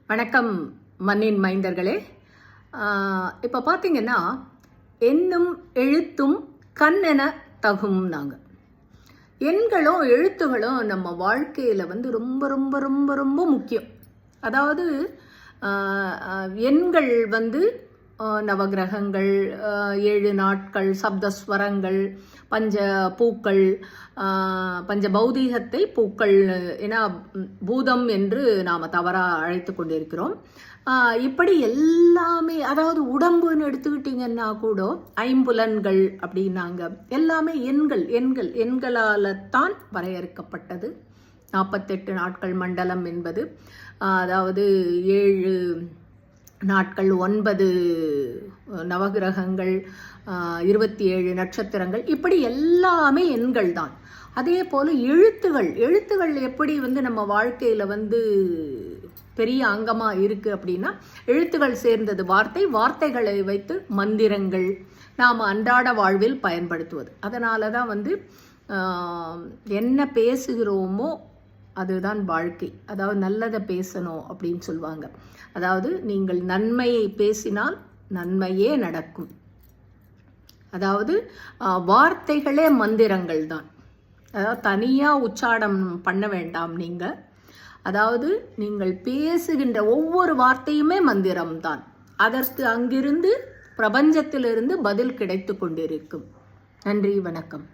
வணக்கம் மண்ணின் மைந்தர்களே. இப்போ பார்த்தீங்கன்னா, எண்ணும் எழுத்தும் கண்ணென தகும். நாங்கள் எண்களும் எழுத்துகளும் நம்ம வாழ்க்கையில் ரொம்ப ரொம்ப ரொம்ப ரொம்ப முக்கியம். அதாவது எண்கள் நவகிரகங்கள், 7 நாட்கள், சப்தஸ்வரங்கள், பஞ்ச பூக்கள், பஞ்ச பௌதீகத்தை பூக்கள் என பூதம் என்று நாம் தவறாக அழைத்து கொண்டிருக்கிறோம். இப்படி எல்லாமே, அதாவது உடம்புன்னு எடுத்துக்கிட்டிங்கன்னா கூட ஐம்புலன்கள் அப்படின்னாங்க, எல்லாமே எண்களால் தான் வரையறுக்கப்பட்டது. 48 நாட்கள் மண்டலம் என்பது, அதாவது 7 நாட்கள், 9 நவகிரகங்கள், 27 நட்சத்திரங்கள், இப்படி எல்லாமே எண்கள் தான். அதே போல் எழுத்துகள் எப்படி நம்ம வாழ்க்கையில் பெரிய அங்கமாக இருக்குது அப்படின்னா, எழுத்துகள் சேர்ந்தது வார்த்தைகளை வைத்து மந்திரங்கள் நாம் அன்றாட வாழ்வில் பயன்படுத்துவது. அதனால தான் என்ன பேசுகிறோமோ அதுதான் வாழ்க்கை. அதாவது நல்லதை பேசணும் அப்படின்னு சொல்லுவாங்க. அதாவது நீங்கள் நன்மையை பேசினால் நன்மையே நடக்கும். அதாவது வார்த்தைகளே மந்திரங்கள் தான். அதாவது தனியாக உச்சாரம் பண்ண வேண்டாம் நீங்கள். அதாவது நீங்கள் பேசுகின்ற ஒவ்வொரு வார்த்தையுமே மந்திரம்தான். அதற்கு அங்கிருந்து பிரபஞ்சத்திலிருந்து பதில் கிடைத்து கொண்டிருக்கும். நன்றி, வணக்கம்.